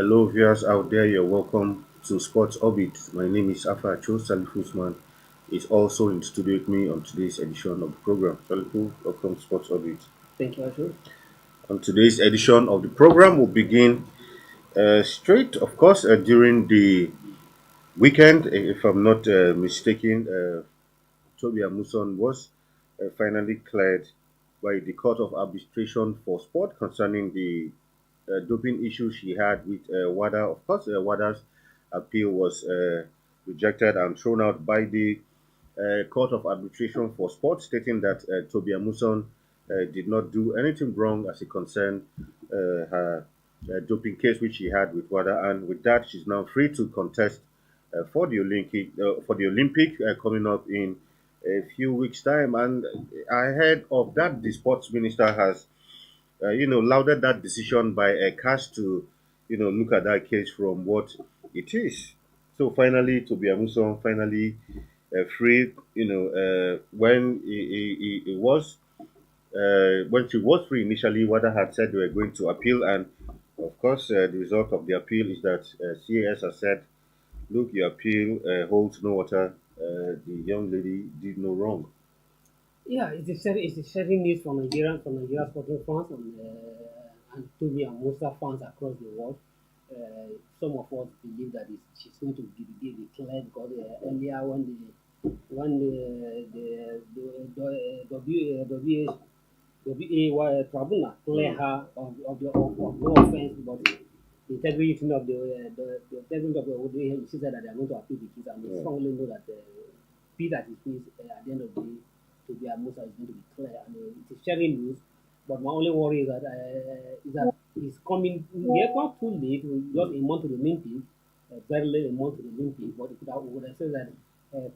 Hello, viewers out there. You're welcome to Sports Orbit. My name is Afa Cho. Salif Usman is also in studio with me on today's edition of the program. Salifu, welcome to Sports Orbit. Thank you, Ashu. On today's edition of the program, we'll begin straight, of course, during the weekend. If I'm not mistaken, Tobi Amusan was finally cleared by the Court of Arbitration for Sport concerning the doping issue she had with WADA. Of course, WADA's appeal was rejected and thrown out by the Court of Arbitration for Sport, stating that Tobi Amusan did not do anything wrong as it concerned her doping case which she had with WADA, and with that, she's now free to contest for the Olympic coming up in a few weeks' time. And ahead of that, the sports minister has lauded that decision by a CAS to, look at that case from what it is. So finally, Tobi Amuson finally free, when she was free initially, WADA had said they were going to appeal, and of course, the result of the appeal is that CAS has said, look, your appeal holds no water. The young lady did no wrong. Yeah, it's a sharing news from Nigeria sporting fans and Tobi and Musa fans across the world. Some of us believe that she's going to be declared because earlier when the WA tribunal clear her of no offense, but the integrity of the integrity of the ODA, she said that they are going to appeal the case, and we Yeah. strongly know that be that it is at the end of the day, to be Musa is going to be clear, and it's sharing news. But my only worry is that it's coming. We are not too late. We just a month to the Olympics, very late a month to the Olympics. But it could have, we would have said that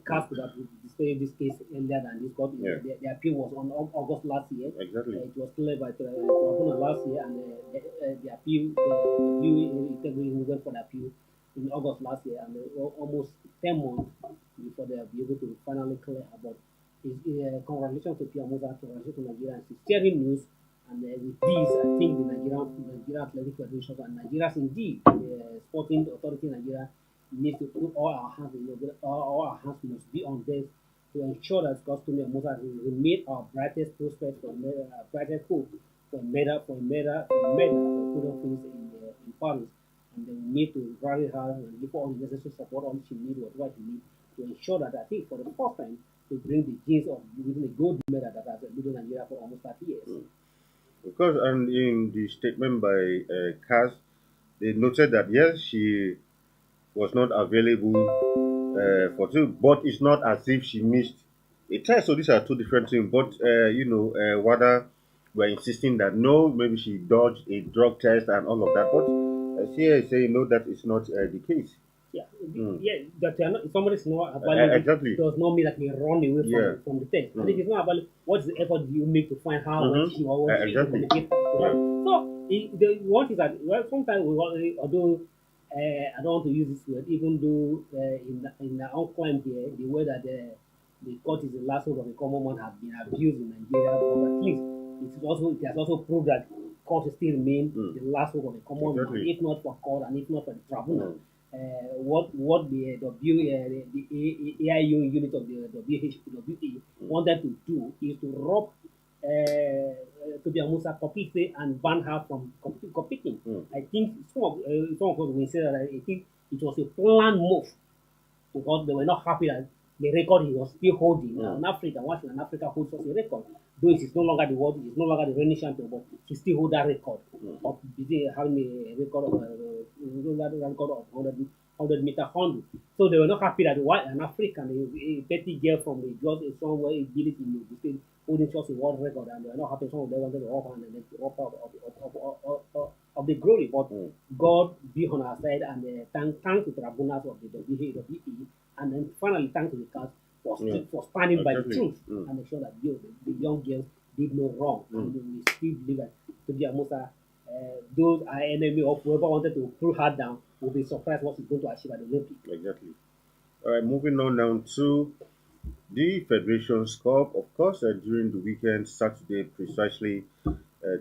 CAS could have displayed this case earlier than this. Got Yeah, the appeal was on August last year. exactly. It was cleared by the tribunal last year, and the appeal, the view integrity movement for the appeal in August last year, and almost 10 months before they'll be able to finally clear her. But congratulations to Pia Musa, congratulations to Nigeria. It's sharing news, and with this, I think the Nigeria Athletic Federation and Nigeria's indeed, the Sporting Authority in Nigeria needs to put all our hands, all our hands must be on this to ensure that Costume Musa remain our brightest prospect brightest hope for podium finish in Paris. And then we need to rally her and give her all the necessary support, all she needs, whatever she needs, to ensure that I think for the first time to bring the genes of winning a gold medal that has eluded Nigeria for almost 30 years. Because and in the statement by CAS, they noted that yes, she was not available for two, but it's not as if she missed a test. So these are two different things. But WADA were insisting that no, maybe she dodged a drug test and all of that. But CA is saying no, that is not the case. Yeah, Mm. yeah, that if somebody is not available Exactly. does not mean that they run away Yeah. from the test. And if Mm. it's not available, what is the effort do you make to find her when Mm-hmm. she or when she Exactly. communicate to her? Yeah. So the one is that well, sometimes we although I don't want to use this word, even though in the outclimb here, the way that the court is the last word of the common man has been abused in Nigeria, but at least it has also proved that court still remain Mm. the last word of the common man, Exactly. if not for court and if not for the tribunal. Mm. What the AIU unit of the WHWA wanted to do is to rob Tobi Amusa completely and ban her from competing. Mm. I think some of us will say that I think it was a planned move because they were not happy that the record he was still holding. Mm. An African, watching an Africa holds such a record. Though it is no longer the world, it is no longer the reigning champion, but he still holds that record Mm. of having a record of 100 meter hurdle. So they were not happy that why an African, a petty girl from the just somewhere in village in the state holding such a world record, and they were not happy. Some of them wanted to rob her and then to rob her of the glory. But Mm. God be on our side, and thank the tribunals of the WWE, and then finally thank to the court Yeah. for standing by the Exactly. truth Mm. and make sure that the young girls did no wrong. And we still believe that Tobi Amusa, those are enemy of whoever wanted to pull her down will be surprised what she's going to achieve at the Olympics. Exactly. All right, moving on now to the Federation's Cup. Of course, during the weekend, Saturday precisely,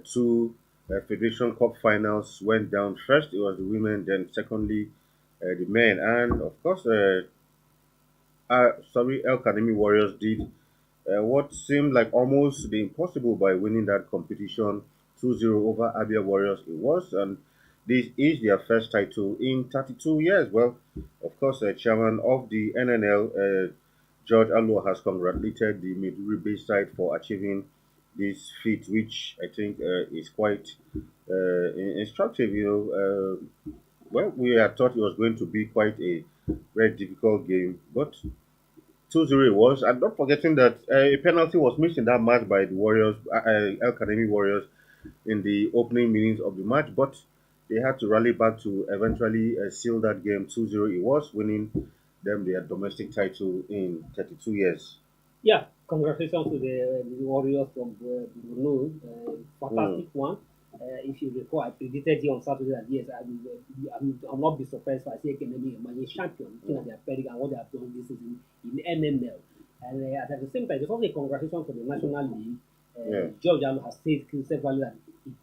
two Federation Cup finals went down. First, it was the women, then secondly, the men, and of course, El Academy Warriors did what seemed like almost the impossible by winning that competition 2-0 over Abia Warriors. It was, and this is their first title in 32 years. Well, of course, chairman of the NNL, George Alua, has congratulated the Miduri Bay side for achieving this feat, which I think is quite instructive. Well, we had thought it was going to be quite a very difficult game, but 2-0 it was. I'm not forgetting that a penalty was missed in that match by the Warriors, El Academy Warriors, in the opening minutes of the match, but they had to rally back to eventually seal that game 2-0. It was, winning them their domestic title in 32 years. Yeah, congratulations to the Warriors from Bruno. Mm, Fantastic one. If you recall, I predicted here on Saturday that yes, I'll not be surprised if I see Kennedy emerging champion, looking at mm, their pedigree and what they have done this season in NNL. And at the same time, there's also a congratulations for the National League. yeah. George Allo has said several that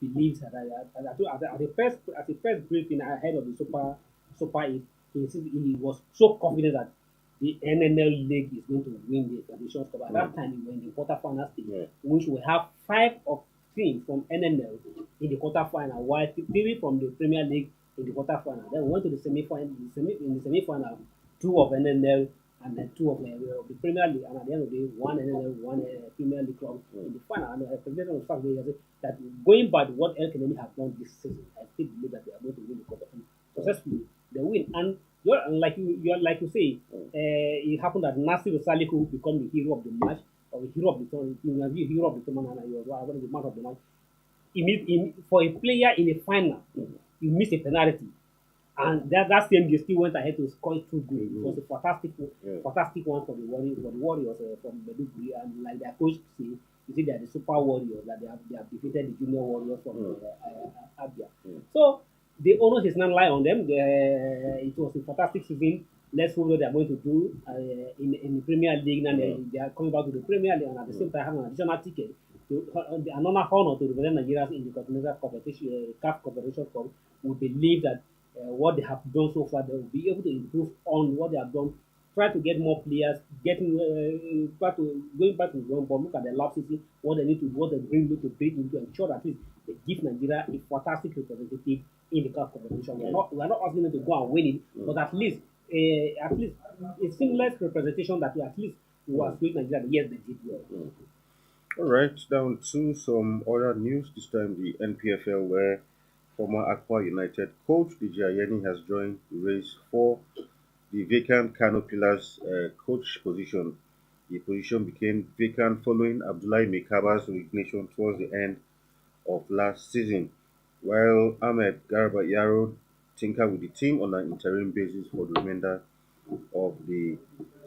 he believes that at the first briefing ahead of the Super 8, he was so confident that the NNL League is going to win the Federation Cup. At that Mm, time, we were in the quarterfinal stage, yeah. which we have five of teams from NNL in the quarterfinal, while three from the Premier League in the quarterfinal. Then we went to the semi-final. In the semi-final, two of NNL and then two of the Premier League, and at the end of the day, one NNL, one Premier League club in Mm, the final. And the president of fact that going by what El Kennedy have done this season, I still believe that they are going to win the cup and successfully. They win, and like you say, mm, it happened that Nasir Salihu become the hero of the match or the hero of the tournament. He was the hero of the tournament and he was one of the man of the match. For a player in a final, mm, you miss a penalty. And that same day still went ahead to score two goals. It was mm, a fantastic, yeah. fantastic one for the Warriors from Meduguri. And like their coach say, you see, they are the super warriors that they have defeated the junior warriors from Mm, Abia. mm, So the onus is not lie on them. It was a fantastic season. Let's hope what they are going to do in the Premier League. And mm, they are coming back to the Premier League and at the same mm, time having an additional ticket to another honor to represent Nigeria in the continental competition, CAF Competition Cup. We believe that what they have done so far, they will be able to improve on what they have done. Try to get more players, getting back to going back to the drawing board. Look at the last season, what they need to, what they bring in to ensure that at least they give Nigeria a fantastic representative in the cup competition. We are not asking them to go and win it, mm, but at least a seamless representation that we at least mm, was with Nigeria. Yes, they did well. mm. All right, down to some other news. This time, the NPFL, where former Aqua United coach DJ Ayeni has joined the race for the vacant Kano Pillars coach position. The position became vacant following Abdullahi Mekaba's resignation towards the end of last season, while Ahmed Garba Yaro tinkered with the team on an interim basis for the remainder of the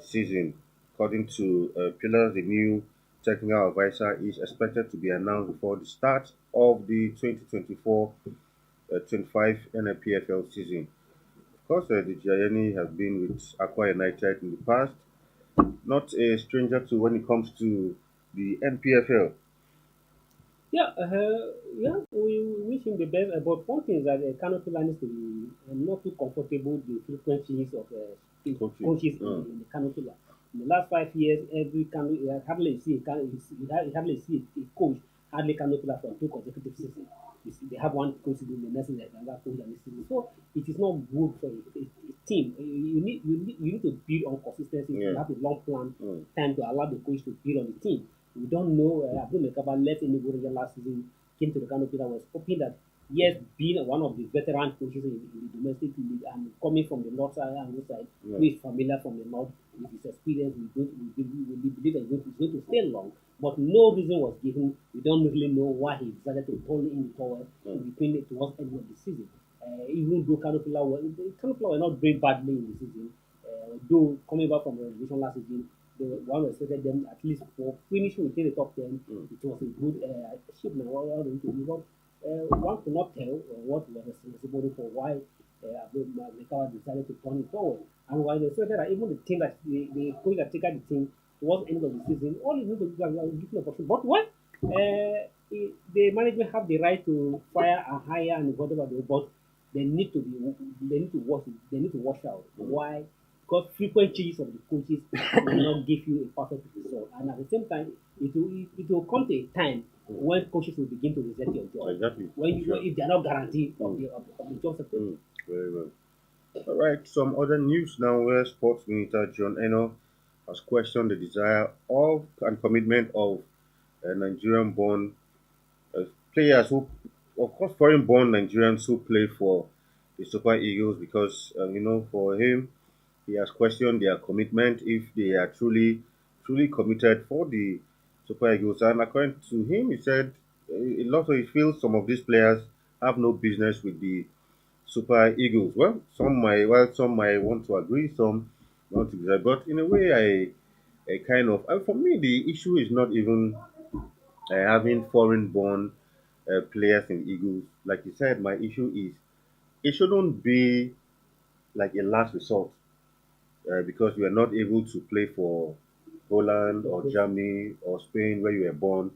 season. According to Pillars, the new technical advisor is expected to be announced before the start of the 2024-25 NPFL season. Of course, the Gianni has been with Aqua United in the past, not a stranger to when it comes to the NPFL. Yeah, we wish him the best. But one thing is that Canopy needs to be not too comfortable with the frequent changes of Coaching. coaches in the Canopy. In the last 5 years, every Canopy hardly see you hardly see a coach hardly Canopy for two consecutive seasons. You see, they have one coach in the next season, another coach in the season. So it is not good for a team. You need to build on consistency. You Yeah. have a long plan Mm, time to allow the coach to build on the team. We don't know. Abdul Mekaba left Enugu Rangers last season, came to the Kano Pillars, was hoping that, yes, being one of the veteran coaches in the domestic league and coming from the north side and west side, yeah. who is familiar from the north with his experience, we believe that he's going to stay long. But no reason was given. We don't really know why he decided to turn in the towel in Mm, between towards the end of the season. Even though Canopilla were not doing badly in the season, though coming back from the relegation last season, the one expected them at least for finishing within the top 10. mm, It was a good achievement. One could not tell what was responsible for why Mekawa decided to turn it forward. And while they expected that even the team that the coach that taken the team towards the end of the season, all you need to do is give an opportunity. But what? the management have the right to fire and hire and whatever they, but they need to watch they need to watch out. mm, Why? Because frequent changes of the coaches will not give you a perfect result, and at the same time, it will come to a time mm. when coaches will begin to resent your job Exactly. when you Sure. if they are not guaranteed Mm, of the job security. mm. Very well. All right. Some other news now where sports minister John Eno has questioned the desire of and commitment of Nigerian-born uh, players who, of course, foreign-born Nigerians who play for the Super Eagles because for him he has questioned their commitment if they are truly committed for the Super Eagles. And according to him, he said a lot of he feels some of these players have no business with the Super Eagles. Some might want to agree, some want to disagree. But in a way, I kind of for me the issue is not even having foreign-born players in Eagles. Like you said, my issue is it shouldn't be like a last resort because you are not able to play for Holland or Okay. Germany or Spain where you were born,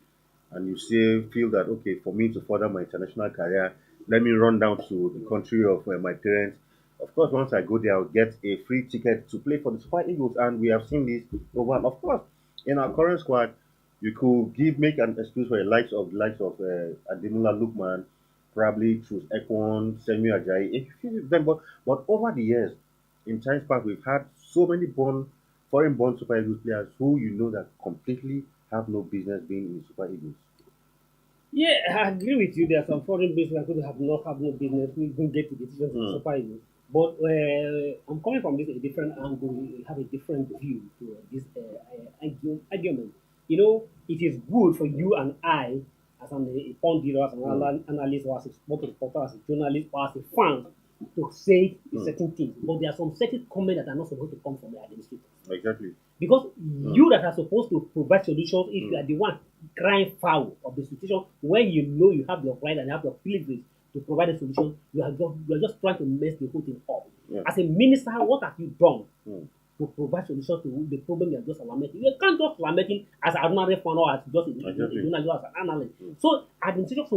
and you still feel that okay, for me to further my international career, let me run down to the country of my parents. Of course, once I go there, I'll get a free ticket to play for the Super Eagles, and we have seen this over. And of course, in our current squad, you could make an excuse for the likes of Ademola Lookman, probably choose Ekwon, Samuel Ajayi, a few of them. But over the years, in Science Park, we've had so many foreign-born Super Eagles players who you know that completely have no business being in Super Eagles. Yeah, I agree with you. There are some foreign business that could have no business. We don't get to decisions in Mm, Super Eagles. But I'm coming from this a different angle. We have a different view to this argument. You know, it is good for you and I, as a pundit, or as an mm, analyst, or as a sport reporter, as a journalist, or as a fan, to say a mm, certain things. But there are some certain comments that are not supposed to come from the administrator. exactly. Because Mm, you that are supposed to provide solutions, if you mm, are the one crying foul of the situation, when you know you have your right and you have your privilege to provide a solution, you are just trying to mess the whole thing up. yeah. As a minister, what have you done Mm, to provide solutions to the problem you are just lamenting? You can't just lamenting as an ordinary fan or as just a exactly. journalist or as an analyst. Mm, So administrators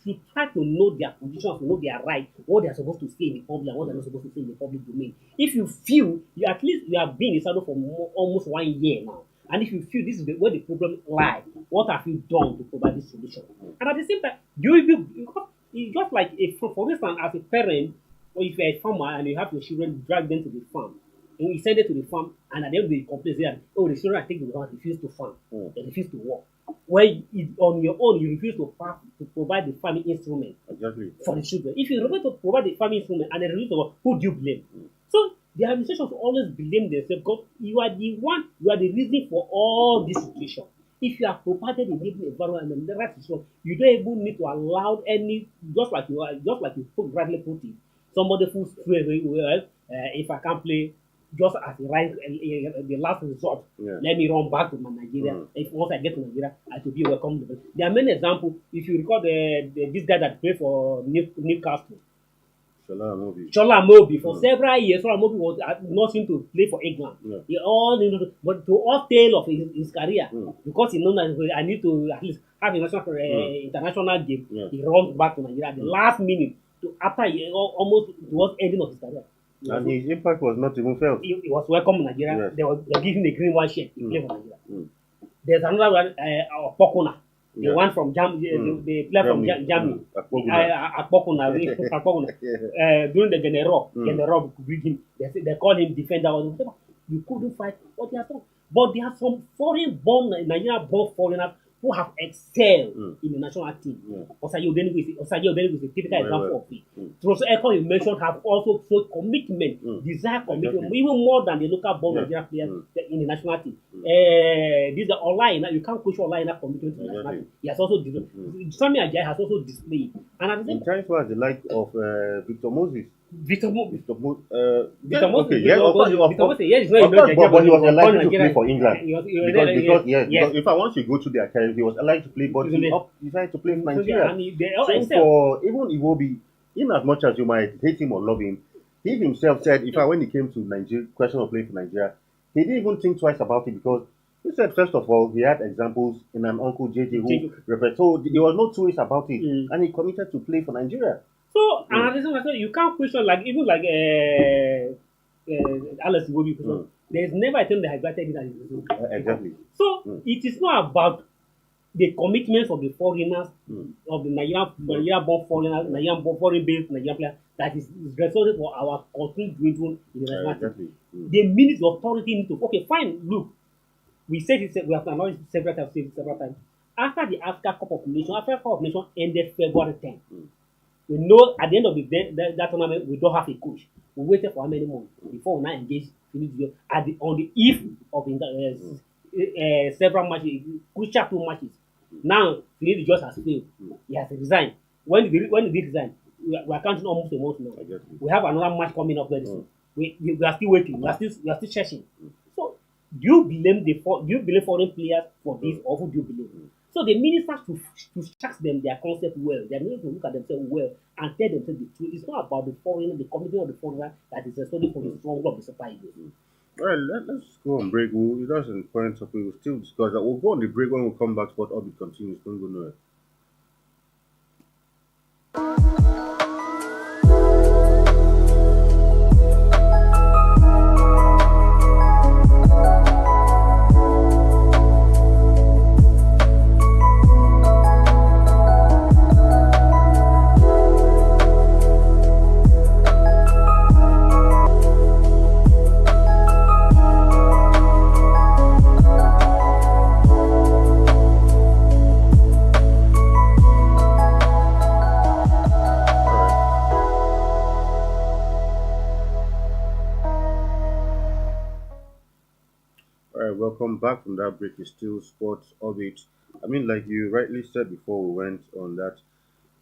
should try to know their positions, to know their right, what they are supposed to say in the public and what they are mm, not supposed to say in the public domain. If you feel you at least you have been in saddle for almost 1 year now, and if you feel this is where the problem lies, what have you done to provide this solution? mm, And at the same time, because it's just like for instance, as a parent, or if you're a farmer and you have your children drag them to the farm, and you send it to the farm, and at the end of the complaint say that, oh, the children are taking the farm, refuse to farm, mm, they refuse to work. When on your own you refuse to provide the farming instrument exactly. for the children. If you refuse to provide the farming instrument and they refuse to work, who do you blame? Mm, So the administration should always blame themselves because you are the reason for all this situation. If you have provided a living environment and the right situation, you don't even need to allow any just like you put rightly put it. Somebody who say well, if I can't play just as the last resort, yeah. let me run back to my Nigeria. Mm, If once I get to Nigeria, I will be welcome. There are many examples. If you recall this guy that played for Newcastle, Salah Mobi. Shola Mobi, for Mm, several years, Shola Mobi was not seen to play for England. yeah. He all but to all tail of his career, Mm, because he knows that I need to at least have a national mm, international game. yeah. He runs back to Nigeria at the Mm. last minute to after almost towards ending of his career. He was, And his impact was not even felt. he was welcome in Nigeria. Yes. They gave him a green white shirt. He Mm, played for Nigeria. mm, There's another one, Pokuna, the yeah. one from Mm, the player from Germany. Germany. Akpoguna. Akpokuna, Akpokuna. During the Mm, General bring him. They call him defender or whatever. You couldn't fight what he has done. But there are some foreign-born, Nigerian-born foreigners who have excelled mm, in the national team. yeah. Osayi Odeniwu is a typical Very example well. of it. Mm, Troso Ekong you mentioned have also showed commitment, mm, desire commitment, exactly. even more than the local born Yeah. Nigerian players Mm, in the national team. mm, These are online. You can't push online commitment to the national exactly. team. He has also Mm. Sami Ajayi has also displayed. And at the same In time, times was the like of Victor Moses. Victor Mo, Yeah, Victor Moses, okay, yeah, of course, Victor Moses, yes, he's not of a course, Nigerian, but he was born allowed in to play Nigeria. for England because Yes. if I once you go to their career, he was allowed to play, but Isn't it? he decided to play for So, Nigeria. and they all Same excel. for even Iwobi, in as much as you might hate him or love him, he himself said, when he came to Nigeria, question of playing for Nigeria, he didn't even think twice about it because He said, first of all, he had examples in an uncle JJ who Change. referred. So there was no two ways about it. Mm. And he committed to play for Nigeria. So Mm, another thing I said, you can't question like even like Alice Iwobi question. mm, There is never a time they have invited him as exactly. so Mm, it is not about the commitments of the foreigners, mm, of the mm, Nigerian born foreigners, Nigerian born foreign based Nigerian players that is resulting for our country dwindling in the national team. exactly. Mm, The minute the authority need to okay, fine, look, we said it, we have acknowledged it several times, said it several times. After the Africa Cup of Nations, Africa Cup of Nations ended February 10th. mm, We know at the end of the day that tournament we don't have a coach. We waited for how many months before we now engage finish the at the on the eve of mm, several matches, crucial two matches. Now Finidi just has failed. mm, He has resigned. When did he resign? We are counting almost a month now. exactly. We have another match coming up very Mm, soon. We are still waiting. We are still searching. mm, So do you blame foreign players for this mm, or who do you blame? mm, So the ministers to check them their concept well. They need to look at themselves well and tell themselves the truth. It's not about the foreigner, the commitment of the foreigner that is responsible for the mm, struggle of the Super Eagles. mm. All right, let's go on break. That's an important topic. We'll still discuss that. We'll go on the break when we come back. What Orbit continues. Don't go nowhere. All right. All right, welcome back from that break. It's still Sports Orbit. I mean, like you rightly said before we went on that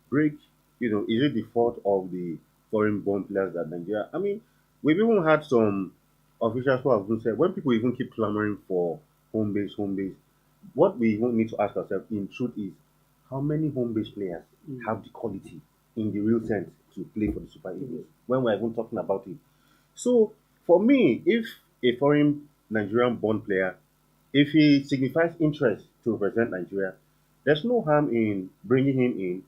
break, is it the fault of the foreign born players that Nigeria? I mean, we've even had some officials who have even said when people even keep clamoring for home base, what we even need to ask ourselves in truth is how many home base players Mm. have the quality in the real sense to play for the Super Eagles Mm. when we're even talking about it. So for me, if a foreign Nigerian born player, if he signifies interest to represent Nigeria, there's no harm in bringing him in,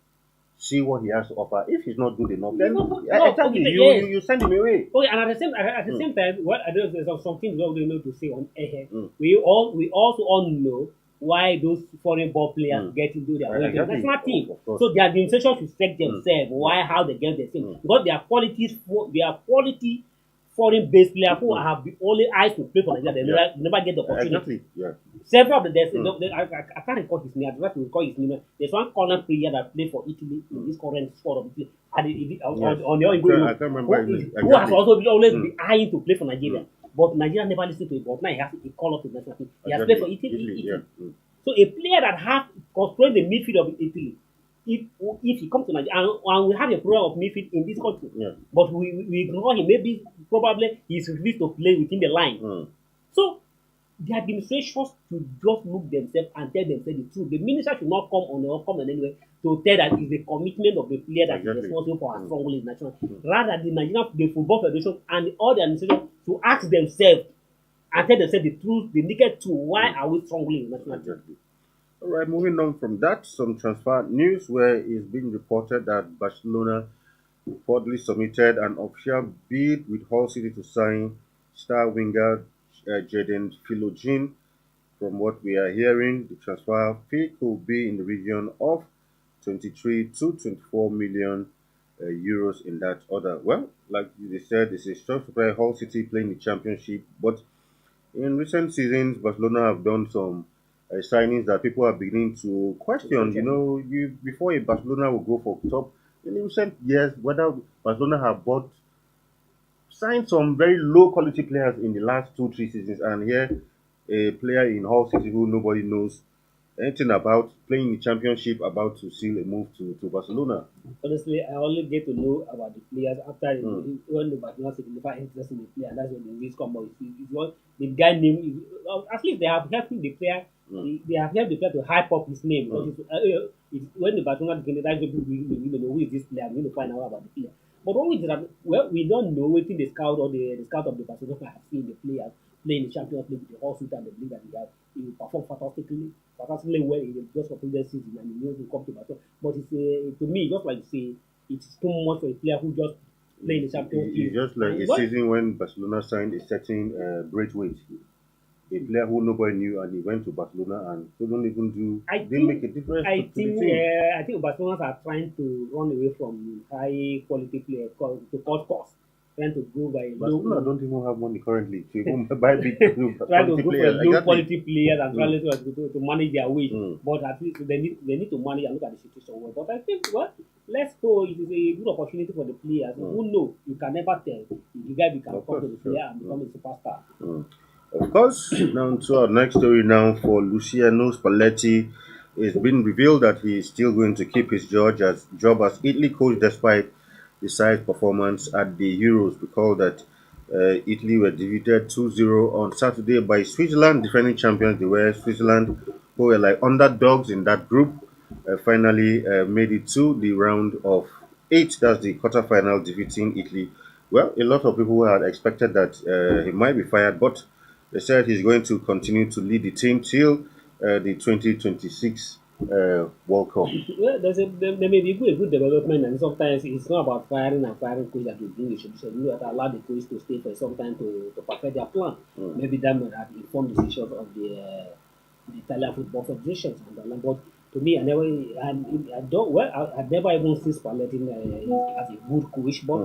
see what he has to offer. If he's not good enough, then yeah, No, exactly, okay, you, yes. you you send him away. Okay, and at the Mm, same time, what I don't there's something we know to say on air. mm, We also all know why those foreign ball players mm. get into their own Exactly, national team. of course. So the administration should check Mm, themselves mm, why how they get their team mm, because they are quality foreign based players who mm. have the only eyes to play for Nigeria. They Yeah, never get the opportunity. exactly. Yeah. Several of the Mm, I can't recall his name. I don't recall his name. There's one corner player that played for Italy in mm. this current squad of Italy and Yes. on the ongoing I loan, can't remember his name. who has Exactly. also always Mm, been eyeing to play for Nigeria. mm. But Nigeria never listened to him. But now he has a call up to the national team. He has played Exactly. for Italy. Italy. Yeah. Mm, So a player that has controlled the midfield of Italy, if he comes to Nigeria, and we have a problem of midfield in this country, yeah. but we ignore him. Maybe probably he's refused to play within the line. Mm, So the administrations should just look themselves and tell themselves the truth. The minister should not come on anywhere to tell that it's the commitment of the player that is exactly. responsible for our Mm, strong will in national. mm. Rather, the Football Federation and all the administration to ask themselves and tell themselves the truth, the naked truth. Why Mm, are we strong in national team? exactly. All right, moving on from that, some transfer news where it's been reported that Barcelona reportedly submitted an official bid with Hull City to sign star winger Jaden Philogene. From what we are hearing, the transfer fee could be in the region of 23 to 24 million euros in that order. Well, like they said, this is just by Hull City playing the championship, but in recent seasons, Barcelona have done some signings that people are beginning to question. You before a Barcelona will go for top in recent years, whether Barcelona have bought signed some very low quality players in the last 2 3 seasons, and here a player in Hull City who nobody knows anything about playing the championship, about to seal a move to Barcelona. Honestly, I only get to know about the players after Mm, when the Barcelona signify interest in the player. That's when the news come out. It's what the guy name is. At least they have helped the player. mm, They have helped the player to hype up his name. mm, Because when the Barcelona signify people, we know who is this player. We need to find out about the player. But what we did that, well, we don't know within the scout or the scout of the Barcelona have seen the players playing the Champions League, the whole suit and the believe that he will perform fantastically well in the just for previous season and he knows to come to Barcelona. But it's to me, just like you say, it's too much for a player who just play in the Champions It's League. just like And a what season when Barcelona signed a certain Braithwaite, a player who nobody knew, and he went to Barcelona and couldn't even do, I didn't make think a difference I to the think team. uh, I think Barcelona are trying to run away from high quality players to cut costs, trying to go by Barcelona don't even have money currently to even buy big trying to quality go for a players. low Exactly. quality players and Mm, trying to manage their wage. mm. But at least they need to manage and look at the situation well. But I think well, let's go. It is a good opportunity for the players. Mm. Who know? You can never tell if the guy can Of come course, to the sure. player and Mm, become a superstar. mm. Of course, now to our next story now for Luciano Spalletti. It's been revealed that he is still going to keep his job as Italy coach despite the side's performance at the Euros. Recall that Italy were defeated 2-0 on Saturday by Switzerland, defending champions. They were Switzerland, who were like underdogs in that group, finally made it to the round of eight. That's the quarterfinal, defeating Italy. Well, a lot of people had expected that he might be fired, but they said he's going to continue to lead the team till the 2026 World Cup. Well, there may be a good development, and sometimes it's not about firing and firing coach that will bring the solution. You have to allow the coach to stay for some time to perfect their plan. Mm. Maybe that might have informed decisions of the Italian Football Federation and the land. But to me, I don't, well, I never even seen Spalletti as a good coach, but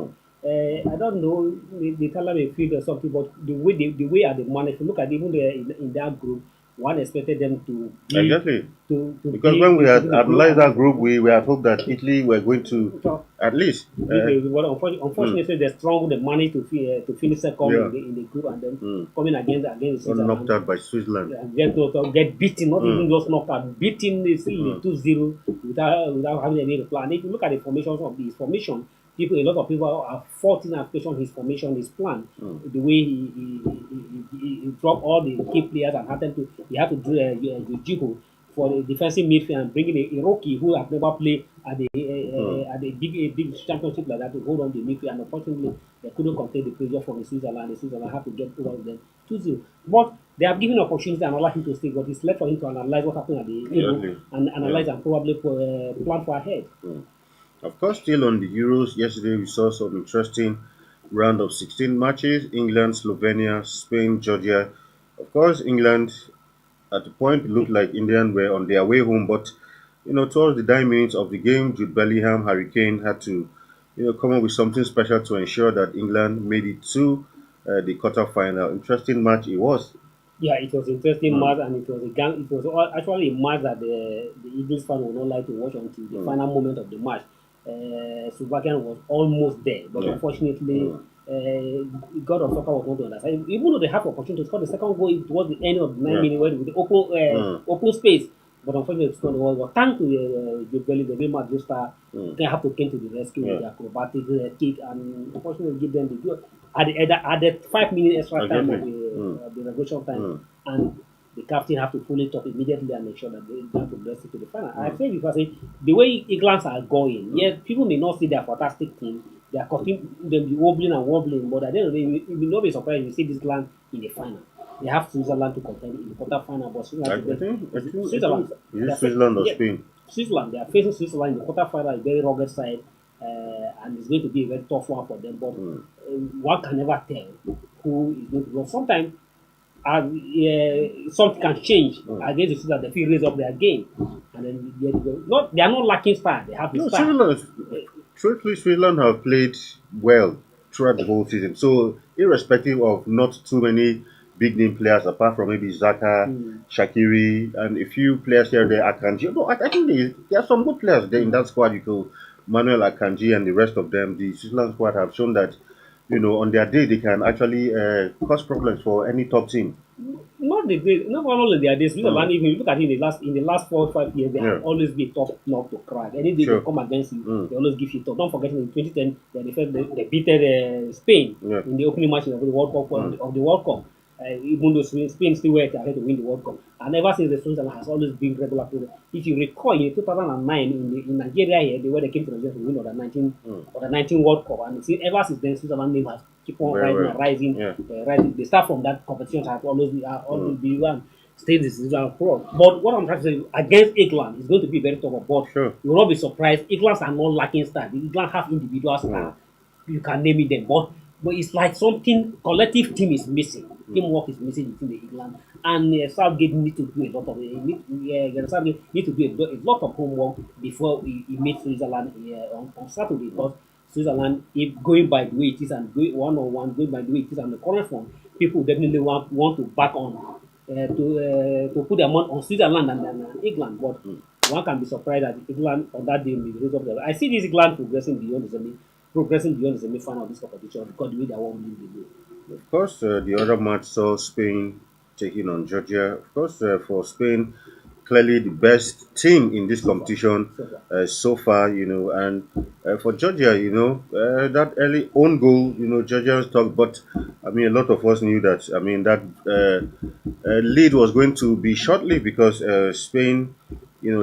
Mm. I don't know. The Italian may feel or something, but the way at the management, look at even in that group, one expected them to be Exactly. to Because be when we had in the group analyzed and that group, we had hoped that Italy were going to so at least. well, Mm, unfortunately, they struggled. They managed to finish second yeah. in the group, and then Mm. coming against Got knocked Switzerland out by Switzerland. and get beaten. Not Mm, even just knocked out, beaten still mm, 2-0 without having any plan. If you look at the formations of his formation, a lot of people are faulting and questioning his formation, his plan, mm. the way he dropped all the key players and had them to he had to do Jiho for the defensive midfield and bringing a rookie who have never played Mm. at a big championship like that to hold on the midfield. And unfortunately, they couldn't contain the pressure from the Switzerland. The Switzerland had to get over them 2-0. But they have given opportunity and allowed him to stay, but it's left for him to analyze what happened at the Euro Exactly. and Yeah. analyze and probably plan for ahead. Mm. Of course, still on the Euros, yesterday we saw some interesting round of 16 matches. England, Slovenia, Spain, Georgia. Of course, England at the point it looked like England were on their way home, but towards the dying minutes of the game, Jude Bellingham, Harry Kane had to come up with something special to ensure that England made it to the quarter-final. Interesting match it was. Yeah, it was interesting Mm, match, and it was actually a match that the Eagles fan would not like to watch until the mm, final moment of the match. Slovakian was almost there, but yeah. unfortunately, Mm, God of soccer was not to understand. Even though they have opportunity to score the second goal towards the end of the nine yeah. minutes with the Mm, open space, but unfortunately, it's not was thanks to Jude Bellingham, the real Madrid star, mm, they have to came to the rescue with yeah. the acrobatic kick and unfortunately give them the goal at the 5 minute extra time Exactly. Mm, of the regulation time, mm, and the captain have to pull it up immediately and make sure that they don't progress to the final. I mm, say because the way England are going, mm. yes, people may not see their fantastic team. They are cutting them be wobbling and wobbling, but at the end of the day, you will not be surprised if you see this land in the final. They have Switzerland to contend in the quarter final, but I, Switzerland I think I think I Switzerland think is it Switzerland or yeah, Spain? Switzerland, they are facing Switzerland in the quarter final, a very rugged side, and it's going to be a very tough one for them. But Mm, one can never tell who is going to go. Sometimes something can change mm. against the Switzerland. They feel raise up their game, and then they are not lacking star. They have the No, star. truthfully, Switzerland have played well throughout the whole season. So, irrespective of not too many big name players, apart from maybe Zaka, Mm, Shakiri, and a few players here there, Akanji. No, I think there are some good players there in mm. that squad. You go Manuel Akanji and the rest of them. The Switzerland squad have shown that on their day they can actually cause problems for any top team. Not the great, not only their days. Mm, Switzerland, if you look at it in the last 4 or 5 years, they have yeah, always been tough not to crack. Any day they sure. come against you, Mm, they always give you tough. Don't forget in 2010, they beat Spain yeah. in the opening match of the World Cup Mm, of the World Cup. Even though Spain still were ahead to win the World Cup. And ever since the Switzerland has always been regular player. If you recall, in 2009 in Nigeria here, they came to Nigeria to win Mm. or the 19 World Cup, and see, ever since then Switzerland name has keep on Very rising well. and rising, Yeah. rising. They start from that competition have Mm. always been one stage this Switzerland pro. But what I'm trying to say against England is going to be very tough. But Sure. you will not be surprised. England are not lacking stars. The England have individual Mm. stars, you can name it them. But it's like something collective team is missing. Mm. Teamwork is missing between the England and Southgate need to do a lot of Southgate need to do a lot of homework before he meets Switzerland on Saturday Mm. because Switzerland, if going by the way it is and going one on one, going by the way it is and the current form, people definitely want to back on to put their money on Switzerland and England. But Mm. one can be surprised that England on that day may raise up I see this England progressing beyond the semi-final of this competition because the way they are winning the game. Of course, the other match saw Spain taking on Georgia. Of course, for Spain, clearly the best team in this So far. competition So far. so far, and for Georgia, that early own goal, Georgians talk, but I mean, a lot of us knew that. I mean, that lead was going to be shortly because Spain,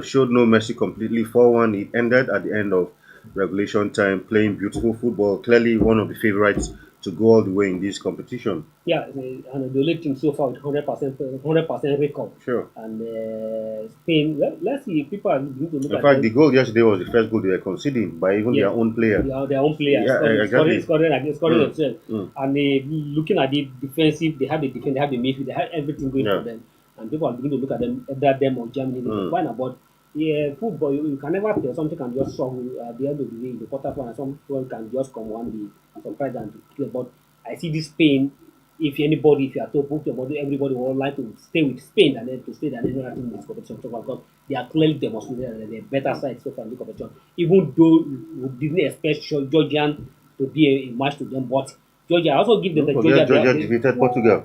showed no mercy completely. 4-1, it ended at the end of regulation time, playing beautiful football. Clearly, one of the favorites to go all the way in this competition. Yeah, and the only team so far with 100% record. Sure. And Spain, well, let's see if people are going to look In at fact, them. the goal yesterday was the first goal they were conceding by even Yeah, their own player. their own players Yeah, exactly. scoring Mm, themselves. mm, And looking at the defensive, they have the defense, they have the midfield, they have everything going for yeah. them. And people are beginning to look at them, either them or Germany. They Mm. find out, but yeah, football you can never tell. Something can just shock you at the end of the day in the quarterfinal. Someone can just come one day surprise and play. But I see this Spain. If you are told put your body, everybody would like to stay with Spain and then to stay than any other team in this competition so far because they are clearly demonstrated that they're better Mm. side so far in the competition. Even though we didn't expect Georgian to be a match to them, but Georgia I also give them Don't the forget Georgia Georgia defeated Portugal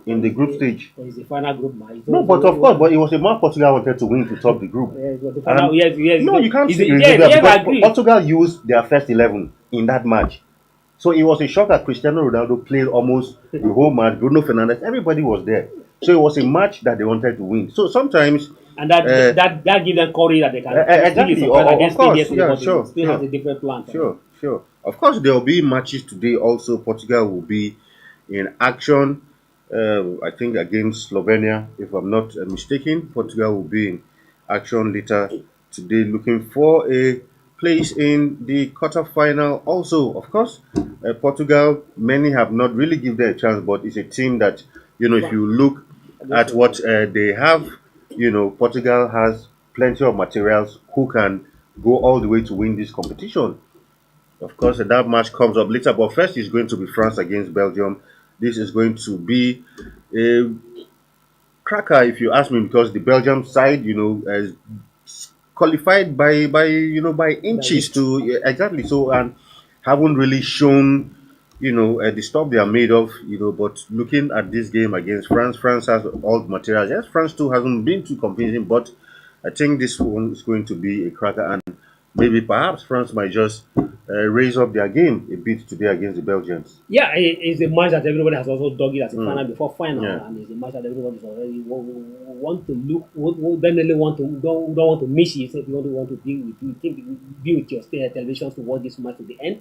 in the group stage. there is a final group match. No, but of course, but it was a match Portugal wanted to win to top the group. It was the final. And Yes, yes. no, you can't say Yes, Georgia yes, I because agree. Portugal used their first 11 in that match. So it was a shock that Cristiano Ronaldo played almost the whole match. Bruno Fernandes, everybody was there. So it was a match that they wanted to win. So sometimes, And that gives them courage that they can still exactly, surprise of against Spain course, yesterday, yeah, but sure, Spain has sure, a different plan for sure, them. sure. Of course, there will be matches today. Also, Portugal will be in action. I think against Slovenia, if I'm not mistaken. Portugal will be in action later today, looking for a place in the quarterfinal. Also, of course, Portugal. Many have not really given them a chance, but it's a team that if France you look against at what Slovenia. they have, Portugal has plenty of materials who can go all the way to win this competition. Of course, that match comes up later, but first is going to be France against Belgium. This is going to be a cracker, if you ask me, because the Belgium side, has qualified by By inches inch. to exactly so, and haven't really shown the stuff they are made of. But looking at this game against France, France has all the materials. Yes, France too hasn't been too convincing, but I think this one is going to be a cracker, and maybe perhaps France might just raise up their game a bit today against the Belgians. Yeah, it's a match that everybody has also dug it as a final Mm, before final, yeah. and it's a match that everybody is already want to look, definitely want to don't want to miss it. If you want to be with your televisions to watch this match to the end,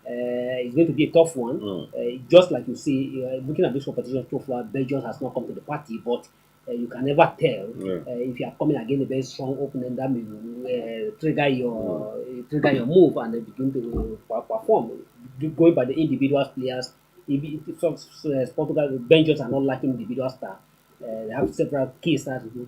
it's going to be a tough one. Mm, Just like you see, looking at this competition so far, Belgium has not come to the party, but you can never tell yeah. if you are coming against a very strong opponent that may Mm, trigger your move and then begin to perform. Going by the individual players, if some Portugal, Belgium are not lacking individual star. They have several key stars who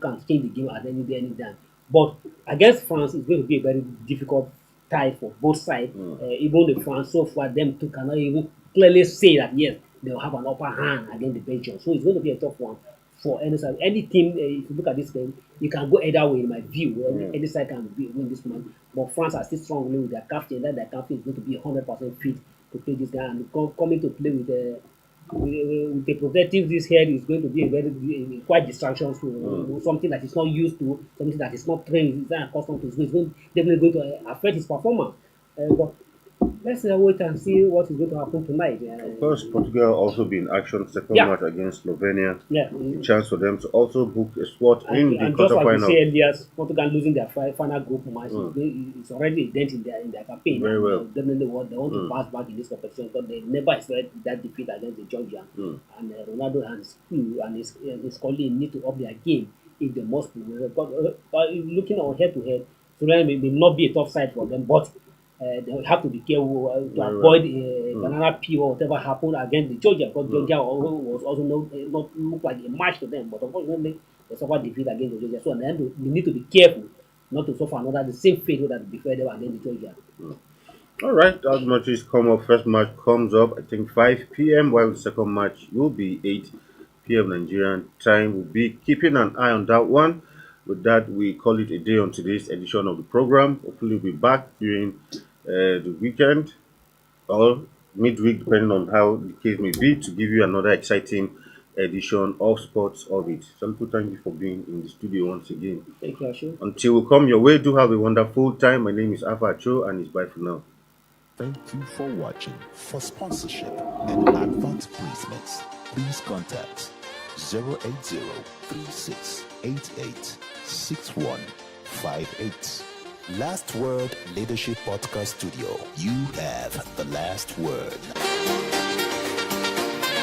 can change the game at any day, any time. But against France, it's going to be a very difficult tie for both sides. mm. Even the France so far, them two cannot even clearly say that yes, they will have an upper hand against the Belgium. So it's going to be a tough one for any side. Any team, if you look at this game, you can go either way in my view. Mm. Any side can win this match. But France are still strongly with their captain. That their captain is going to be 100% fit to play this guy and coming to play with the protective this head is going to be a very quite distraction Mm. to something that is not used to, something that is not trained, is not accustomed to. So it's definitely going to affect his performance. But let's wait and see what is going to happen tonight. Of course, Portugal also be in action second Yeah, match against Slovenia. yeah. A chance for them to also book a spot in the And just like we quarterfinal. say earlier, Portugal losing their final group match Mm, is already a dent in their campaign, very and well. definitely what they want to Mm, pass back in this competition because they never expected that defeat against the Georgia. mm. And Ronaldo and his crew and his colleague need to up their game if they must progress. But looking on head to head, Slovenia may not be a tough side for them, but they have to be careful to Very well. avoid Mm, banana peel or whatever happened against the Georgia because mm. Georgia was also not look like a match to them. But unfortunately, they suffered defeat against the Georgia. So and then they need to be careful not to suffer another the same fate that befell them against the Georgia. All right, that match is come up. First match comes up, I think 5 p.m., while the second match will be 8 p.m. Nigerian time. We'll be keeping an eye on that one. With that, we call it a day on today's edition of the program. Hopefully, we'll be back during the weekend or midweek, depending on how the case may be, to give you another exciting edition of Sports Orbit. Salute, thank you for being in the studio once again. Thank you, Ashu. Until we come your way, do have a wonderful time. My name is Alpha Cho, and it's bye for now. Thank you for watching. For sponsorship and advert placements, please contact 080-3688-6158. Last Word Leadership Podcast Studio. You have the last word.